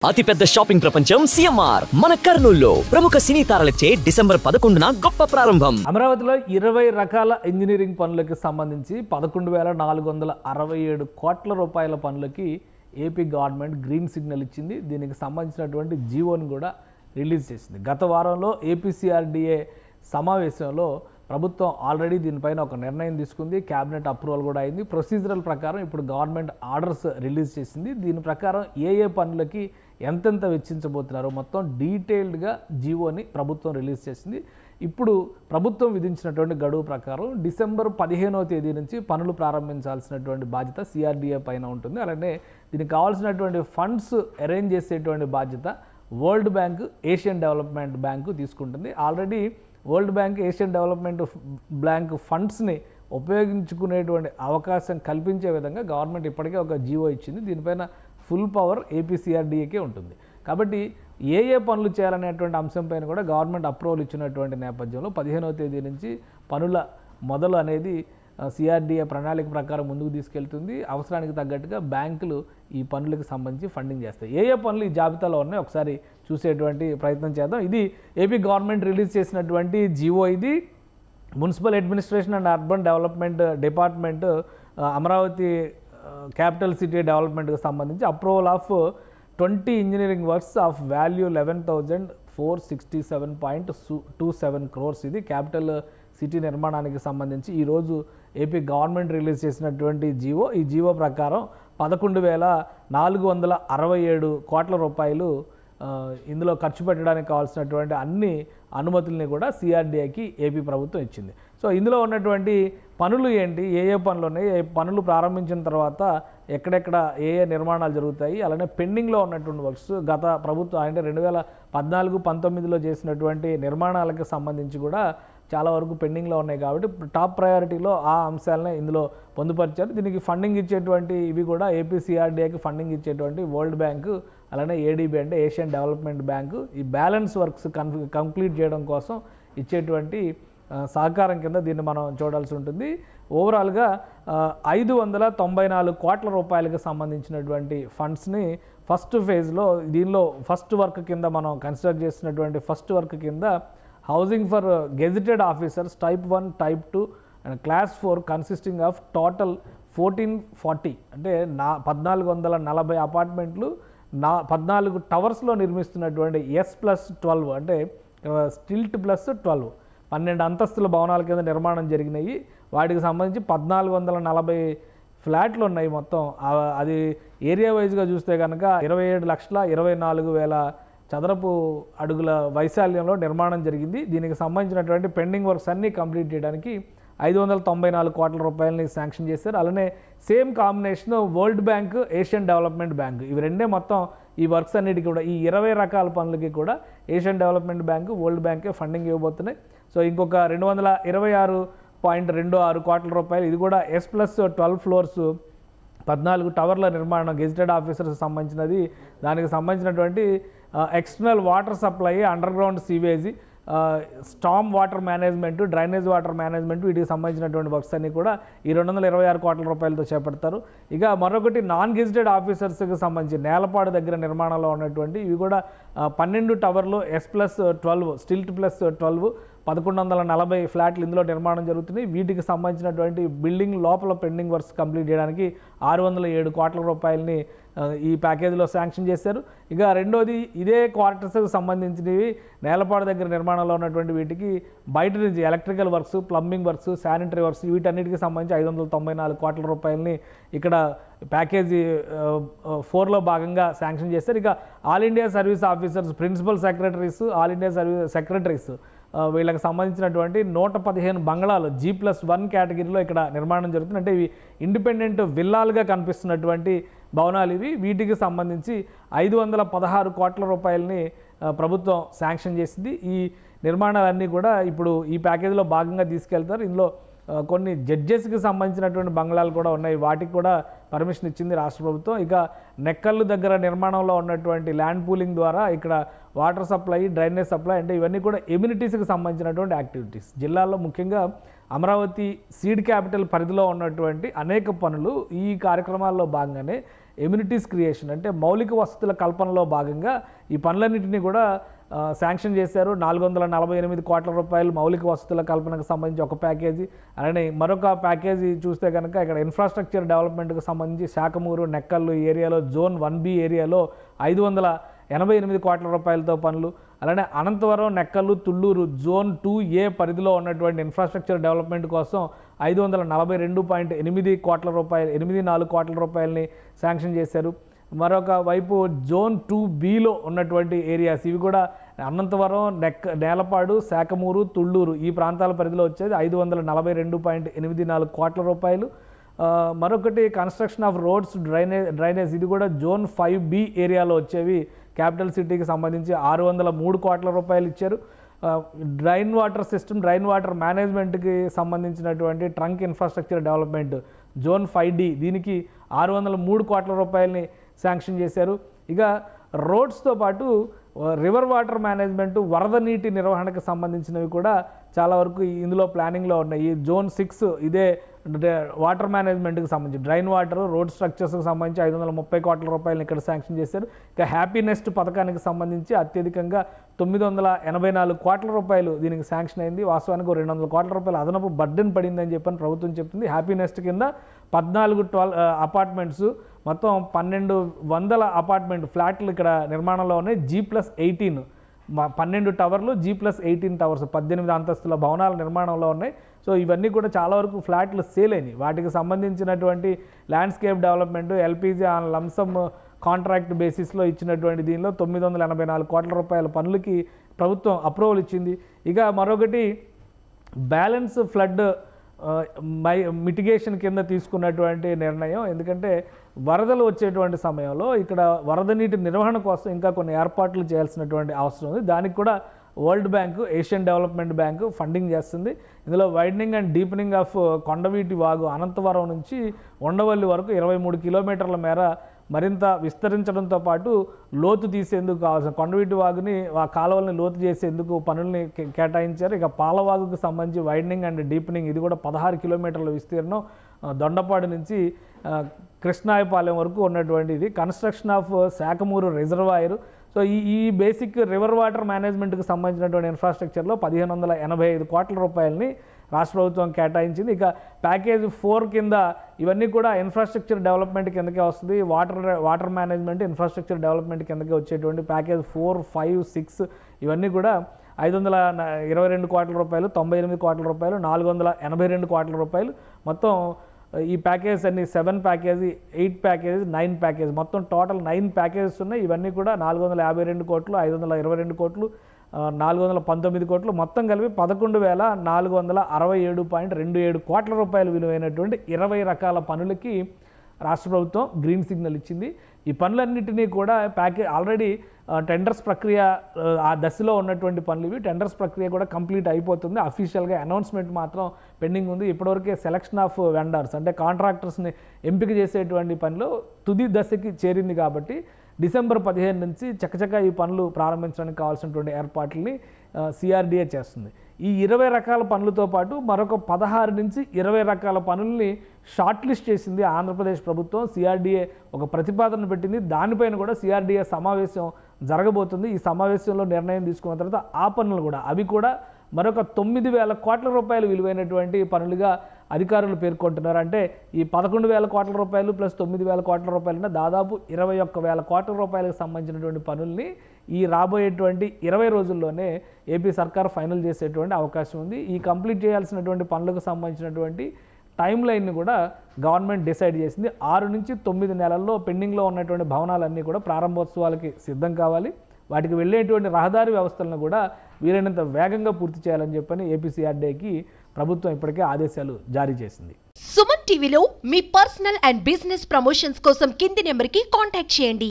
అతిపెద్ద షాపింగ్ ప్రపంచం సిఎంఆర్ మన కర్నూలులో ప్రముఖ సినీ తారలచే డిసెంబర్ 11న గొప్ప ప్రారంభం. అమరావతిలో 20 రకాల ఇంజనీరింగ్ పనులకు సంబంధించి 11,467 కోట్ల రూపాయల పనులకి ఏపీ గవర్నమెంట్ గ్రీన్ సిగ్నల్ ఇచ్చింది. దీనికి సంబంధించినటువంటి జీవోని కూడా రిలీజ్ చేసింది. గత వారంలో ఏపీసీఆర్డీఏ సమావేశంలో ప్రభుత్వం ఆల్రెడీ దీనిపైన ఒక నిర్ణయం తీసుకుంది. క్యాబినెట్ అప్రూవల్ కూడా అయింది. ప్రొసీజరల్ ప్రకారం ఇప్పుడు గవర్నమెంట్ ఆర్డర్స్ రిలీజ్ చేసింది. దీని ప్రకారం ఏ పనులకి ఎంతెంత వెచ్చించబోతున్నారో మొత్తం డీటెయిల్డ్గా జీవోని ప్రభుత్వం రిలీజ్ చేసింది. ఇప్పుడు ప్రభుత్వం విధించినటువంటి గడువు ప్రకారం డిసెంబర్ 15వ తేదీ నుంచి పనులు ప్రారంభించాల్సినటువంటి బాధ్యత సిఆర్డీఏ పైన ఉంటుంది. అలానే దీనికి కావాల్సినటువంటి ఫండ్స్ అరేంజ్ చేసేటువంటి బాధ్యత world bank, Asian development bank తీసుకుంటుంది. Already world bank, Asian development bank ఫండ్స్ని ఉపయోగించుకునేటువంటి అవకాశం కల్పించే విధంగా గవర్నమెంట్ ఇప్పటికే ఒక జీవో ఇచ్చింది. దీనిపైన ఫుల్ పవర్ ఏపీసీఆర్డీఏకే ఉంటుంది. కాబట్టి ఏ పనులు చేయాలనేటువంటి అంశంపైన కూడా గవర్నమెంట్ అప్రూవల్ ఇచ్చినటువంటి నేపథ్యంలో 15వ తేదీ నుంచి పనుల మొదలు అనేది సిఆర్డీఏ ప్రణాళిక ప్రకారం ముందుకు తీసుకెళ్తుంది. అవసరానికి తగ్గట్టుగా బ్యాంకులు ఈ పనులకు సంబంధించి ఫండింగ్ చేస్తాయి. ఏ పనులు ఈ జాబితాలో ఉన్నాయో ఒకసారి చూసేటువంటి ప్రయత్నం చేద్దాం. ఇది ఏపీ గవర్నమెంట్ రిలీజ్ చేసినటువంటి జీవో. ఇది municipal administration and urban development department Amaravati capital city డెవలప్మెంట్కి సంబంధించి approval of 20 engineering works of value 11,467.27 crores. ఇది క్యాపిటల్ సిటీ నిర్మాణానికి సంబంధించి ఈరోజు ఏపీ గవర్నమెంట్ రిలీజ్ చేసినటువంటి జీవో. ఈ జీవో ప్రకారం 11,467 కోట్ల రూపాయలు ఇందులో ఖర్చు పెట్టడానికి కావాల్సినటువంటి అన్ని అనుమతుల్ని కూడా సిఆర్డీఏకి ఏపీ ప్రభుత్వం ఇచ్చింది. సో ఇందులో ఉన్నటువంటి పనులు ఏంటి, ఏ పనులు ఉన్నాయి, ఏ పనులు ప్రారంభించిన తర్వాత ఎక్కడెక్కడ ఏ నిర్మాణాలు జరుగుతాయి, అలానే పెండింగ్లో ఉన్నటువంటి వర్క్స్ గత ప్రభుత్వం అంటే 2014-19లో చేసినటువంటి నిర్మాణాలకు సంబంధించి కూడా చాలా వరకు పెండింగ్లో ఉన్నాయి. కాబట్టి టాప్ ప్రయారిటీలో ఆ అంశాలనే ఇందులో పొందుపరిచారు. దీనికి ఫండింగ్ ఇచ్చేటువంటి ఇవి కూడా ఏపీసీఆర్డీఏకి ఫండింగ్ ఇచ్చేటువంటి వరల్డ్ బ్యాంకు, అలానే ఏడీబీ అంటే ఏషియన్ డెవలప్మెంట్ బ్యాంకు ఈ బ్యాలెన్స్ వర్క్స్ కంప్లీట్ చేయడం కోసం ఇచ్చేటువంటి సహకారం కింద దీన్ని మనం చూడాల్సి ఉంటుంది. ఓవరాల్గా 594 కోట్ల రూపాయలకు సంబంధించినటువంటి ఫండ్స్ని ఫస్ట్ ఫేజ్లో దీనిలో ఫస్ట్ వర్క్ కింద మనం కన్సిడర్ చేసినటువంటి ఫస్ట్ వర్క్ కింద housing for gazetted officers type 1, type 2 and class 4 consisting of total 1440 అంటే 1440 అపార్ట్మెంట్లు 14 టవర్స్లో నిర్మిస్తున్నటువంటి S+12 అంటే స్టిల్ట్ ప్లస్ 12 12 అంతస్తుల భవనాల కింద నిర్మాణం జరిగినాయి. వాటికి సంబంధించి 1440 ఫ్లాట్లు ఉన్నాయి మొత్తం. అది ఏరియా వైజ్గా చూస్తే కనుక 27,24,000 చదరపు అడుగుల వైశాల్యంలో నిర్మాణం జరిగింది. దీనికి సంబంధించినటువంటి పెండింగ్ వర్క్స్ అన్నీ కంప్లీట్ చేయడానికి 594 కోట్ల రూపాయలని శాంక్షన్ చేశారు. అలానే same combination world bank, Asian development bank ఇవి రెండే మొత్తం ఈ వర్క్స్ అన్నిటికీ కూడా ఈ 20 రకాల పనులకి కూడా ఏషియన్ డెవలప్మెంట్ బ్యాంకు, వరల్డ్ బ్యాంకే ఫండింగ్ ఇవ్వబోతున్నాయి. సో ఇంకొక 226.26 కోట్ల రూపాయలు ఇది కూడా S+12 ఫ్లోర్స్ 14 టవర్ల నిర్మాణం గెజిటెడ్ ఆఫీసర్స్ సంబంధించినది. దానికి సంబంధించినటువంటి external water supply, under ground sewage, storm water management, drainage water management వీటికి సంబంధించినటువంటి వర్క్స్ అన్ని కూడా ఈ 226 కోట్ల రూపాయలతో చేపడతారు. ఇక మరొకటి నాన్ గెజిటెడ్ ఆఫీసర్స్కి సంబంధించి నేలపాడు దగ్గర నిర్మాణంలో ఉన్నటువంటి ఇవి కూడా 12 టవర్లు S+12 స్టిల్ట్ ప్లస్ 12 1140 ఫ్లాట్లు ఇందులో నిర్మాణం జరుగుతుంది. వీటికి సంబంధించినటువంటి బిల్డింగ్ లోపల పెండింగ్ వర్క్స్ కంప్లీట్ చేయడానికి 607 కోట్ల రూపాయలని ఈ ప్యాకేజీలో శాంక్షన్ చేశారు. ఇక రెండోది ఇదే క్వార్టర్స్కి సంబంధించినవి నేలపాడు దగ్గర నిర్మాణంలో ఉన్నటువంటి వీటికి బయట నుంచి electrical works, plumbing works, sanitary works వీటన్నిటికీ సంబంధించి 594 కోట్ల రూపాయలని ఇక్కడ ప్యాకేజీ 4లో భాగంగా శాంక్షన్ చేశారు. ఇక all India service officers, principal secretaries, all India service secretaries వీళ్ళకి సంబంధించినటువంటి 115 బంగ్లాలు G+1 కేటగిరీలో ఇక్కడ నిర్మాణం జరుగుతుంది. అంటే ఇవి ఇండిపెండెంట్ విల్లాలుగా కనిపిస్తున్నటువంటి భవనాలు ఇవి. వీటికి సంబంధించి 516 కోట్ల రూపాయలని ప్రభుత్వం శాంక్షన్ చేసింది. ఈ నిర్మాణాలన్నీ కూడా ఇప్పుడు ఈ ప్యాకేజీలో భాగంగా తీసుకెళ్తారు. ఇందులో కొన్ని జడ్జెస్కి సంబంధించినటువంటి బంగ్లాలు కూడా ఉన్నాయి, వాటికి కూడా పర్మిషన్ ఇచ్చింది రాష్ట్ర ప్రభుత్వం. ఇక నెక్కల్లు దగ్గర నిర్మాణంలో ఉన్నటువంటి ల్యాండ్ పూలింగ్ ద్వారా ఇక్కడ వాటర్ సప్లై, డ్రైనేజ్ సప్లై అంటే ఇవన్నీ కూడా ఎమ్యూనిటీస్కి సంబంధించినటువంటి యాక్టివిటీస్. జిల్లాలో ముఖ్యంగా అమరావతి సీడ్ క్యాపిటల్ పరిధిలో ఉన్నటువంటి అనేక పనులు ఈ కార్యక్రమాల్లో భాగంగానే ఎమ్యూనిటీస్ క్రియేషన్ అంటే మౌలిక వసతుల కల్పనలో భాగంగా ఈ పనులన్నింటినీ కూడా శాంక్షన్ చేశారు. 448 కోట్ల రూపాయలు మౌలిక వసతుల కల్పనకు సంబంధించి ఒక ప్యాకేజీ, అలానే మరొక ప్యాకేజీ చూస్తే కనుక ఇక్కడ ఇన్ఫ్రాస్ట్రక్చర్ డెవలప్మెంట్కి సంబంధించి శాఖమూరు, నెక్కల్లు ఏరియాలో జోన్ 1B ఏరియాలో 588 కోట్ల రూపాయలతో పనులు, అలానే అనంతవరం, నెక్కల్లు, తుళ్ళూరు జోన్ 2A పరిధిలో ఉన్నటువంటి ఇన్ఫ్రాస్ట్రక్చర్ డెవలప్మెంట్ కోసం 542.8 కోట్ల రూపాయలు 84 కోట్ల రూపాయలని శాంక్షన్ చేశారు. మరొక వైపు జోన్ 2Bలో ఉన్నటువంటి ఏరియాస్ ఇవి కూడా అనంతవరం, నేలపాడు, శాఖమూరు, తుళ్ళూరు ఈ ప్రాంతాల పరిధిలో వచ్చేది 542.84 కోట్ల రూపాయలు. మరొకటి కన్స్ట్రక్షన్ ఆఫ్ రోడ్స్, డ్రైనేజ్ ఇది కూడా జోన్ 5B ఏరియాలో వచ్చేవి క్యాపిటల్ సిటీకి సంబంధించి 603 కోట్ల రూపాయలు ఇచ్చారు. Drain water system, drain water మేనేజ్మెంట్కి సంబంధించినటువంటి trunk infrastructure development zone 5D దీనికి 603 కోట్ల రూపాయలని శాంక్షన్ చేశారు. ఇక రోడ్స్తో పాటు రివర్ వాటర్ మేనేజ్మెంట్, వరద నీటి నిర్వహణకు సంబంధించినవి కూడా చాలా వరకు ఇందులో ప్లానింగ్లో ఉన్నాయి. జోన్ 6 ఇదే వాటర్ మేనేజ్మెంట్కి సంబంధించి డ్రైన్ వాటర్, రోడ్ స్ట్రక్చర్స్కి సంబంధించి 530 కోట్ల రూపాయలను ఇక్కడ శాంక్షన్ చేశారు. ఇక హ్యాపీ నెస్ట్ పథకానికి సంబంధించి అత్యధికంగా 984 కోట్ల రూపాయలు దీనికి శాంక్షన్ అయింది. వాస్తవానికి 200 కోట్ల రూపాయలు అదనపు బర్డెన్ పడిందని చెప్పని ప్రభుత్వం చెప్తుంది. హ్యాపీ నెస్ట్ కింద 14 అపార్ట్మెంట్స్, మొత్తం 1200 అపార్ట్మెంట్ ఫ్లాట్లు ఇక్కడ నిర్మాణంలో ఉన్నాయి. G+18 12 టవర్లు, G+18 టవర్స్ 18 అంతస్తుల భవనాల నిర్మాణంలో ఉన్నాయి. సో ఇవన్నీ కూడా చాలా వరకు ఫ్లాట్లు సేల్ అయినాయి. వాటికి సంబంధించినటువంటి landscape development, LPG on lump sum contract బేసిస్లో ఇచ్చినటువంటి దీనిలో 984 కోట్ల రూపాయల పనులకి ప్రభుత్వం అప్రూవల్ ఇచ్చింది. ఇక మరొకటి బ్యాలెన్స్ ఫ్లడ్ మిటిగేషన్ కింద తీసుకున్నటువంటి నిర్ణయం. ఎందుకంటే వరదలు వచ్చేటువంటి సమయంలో ఇక్కడ వరద నీటి నిర్వహణ కోసం ఇంకా కొన్ని ఏర్పాట్లు చేయాల్సినటువంటి అవసరం ఉంది. దానికి కూడా world bank, Asian development bank funding చేస్తుంది. ఇందులో widening and deepening of Kondaveeti Vagu Anantavaram నుంచి ఉండవల్లి వరకు 23 కిలోమీటర్ల మేర మరింత విస్తరించడంతో పాటు లోతు తీసేందుకు కావాల్సిన కొండవీటి వాగుని ఆ కాలువల్ని లోతు చేసేందుకు పనుల్ని కేటాయించారు. ఇక పాలవాగుకు సంబంధించి వైడనింగ్ అండ్ డీపెనింగ్ ఇది కూడా 16 కిలోమీటర్ల విస్తీర్ణం దొండపాడు నుంచి కృష్ణాయపాలెం వరకు ఉన్నటువంటి ఇది. Construction of Shakhamuru reservoir. So ఈ బేసిక్ రివర్ వాటర్ మేనేజ్మెంట్కి సంబంధించినటువంటి ఇన్ఫ్రాస్ట్రక్చర్లో 1585 కోట్ల రూపాయలని రాష్ట్ర ప్రభుత్వం కేటాయించింది. ఇక ప్యాకేజ్ 4 కింద ఇవన్నీ కూడా ఇన్ఫ్రాస్ట్రక్చర్ డెవలప్మెంట్ కిందకే వస్తుంది. వాటర్ మేనేజ్మెంట్, ఇన్ఫ్రాస్ట్రక్చర్ డెవలప్మెంట్ కిందకే వచ్చేటువంటి ప్యాకేజ్ 4, 5, 6 ఇవన్నీ కూడా 522 కోట్ల రూపాయలు, 98 కోట్ల రూపాయలు, 482 కోట్ల రూపాయలు. మొత్తం ఈ ప్యాకేజ్ అన్ని 7 ప్యాకేజీ, 8 ప్యాకేజ్, 9 ప్యాకేజ్ మొత్తం టోటల్ 9 ప్యాకేజెస్ ఉన్నాయి. ఇవన్నీ కూడా 452 కోట్లు, 522 కోట్లు, 419 కోట్లు మొత్తం కలిపి 11,467.27 కోట్ల రూపాయలు విలువైనటువంటి 20 రకాల పనులకి రాష్ట్ర ప్రభుత్వం గ్రీన్ సిగ్నల్ ఇచ్చింది. ఈ పనులన్నింటినీ కూడా ఆల్రెడీ టెండర్స్ ప్రక్రియ ఆ దశలో ఉన్నటువంటి పనులు ఇవి. టెండర్స్ ప్రక్రియ కూడా కంప్లీట్ అయిపోతుంది. అఫీషియల్గా అనౌన్స్మెంట్ మాత్రం పెండింగ్ ఉంది. ఇప్పటివరకే సెలక్షన్ ఆఫ్ వెండర్స్ అంటే కాంట్రాక్టర్స్ని ఎంపిక చేసేటువంటి పనిలో తుది దశకి చేరింది. కాబట్టి డిసెంబర్ 15 నుంచి చకచక ఈ పనులు ప్రారంభించడానికి కావాల్సినటువంటి ఏర్పాట్లని సిఆర్డీఏ చేస్తుంది. ఈ 20 రకాల పనులతో పాటు మరొక 16 నుంచి 20 రకాల పనుల్ని షార్ట్ లిస్ట్ చేసింది ఆంధ్రప్రదేశ్ ప్రభుత్వం. సిఆర్డీఏ ఒక ప్రతిపాదన పెట్టింది. దానిపైన కూడా సిఆర్డీఏ సమావేశం జరగబోతుంది. ఈ సమావేశంలో నిర్ణయం తీసుకున్న తర్వాత ఆ పనులు కూడా అవి కూడా మరొక 9,000 కోట్ల రూపాయలు విలువైనటువంటి పనులుగా అధికారులు పేర్కొంటున్నారు. అంటే ఈ 11,000 కోట్ల రూపాయలు ప్లస్ 9,000 కోట్ల రూపాయలు దాదాపు 21,000 కోట్ల రూపాయలకు సంబంధించినటువంటి పనుల్ని ఈ రాబోయేటువంటి 20 రోజుల్లోనే ఏపీ సర్కార్ ఫైనల్ చేసేటువంటి అవకాశం ఉంది. ఈ కంప్లీట్ చేయాల్సినటువంటి పనులకు సంబంధించినటువంటి టైం లైన్ని కూడా గవర్నమెంట్ డిసైడ్ చేసింది. 6 నుంచి 9 నెలల్లో పెండింగ్లో ఉన్నటువంటి భవనాలన్నీ కూడా ప్రారంభోత్సవాలకి సిద్ధం కావాలి. వాటికి వెళ్ళేటువంటి రహదారి వ్యవస్థలను కూడా వీలైనంత వేగంగా పూర్తి చేయాలని చెప్పని ఏపీసీఆర్డీకి ప్రభుత్వం ఇప్పటికే ఆదేశాలు జారీ చేసింది. సుమన్ టీవీలో మీ పర్సనల్ అండ్ బిజినెస్ ప్రమోషన్స్ కోసం కింది నెంబర్కి కాంటాక్ట్ చేయండి.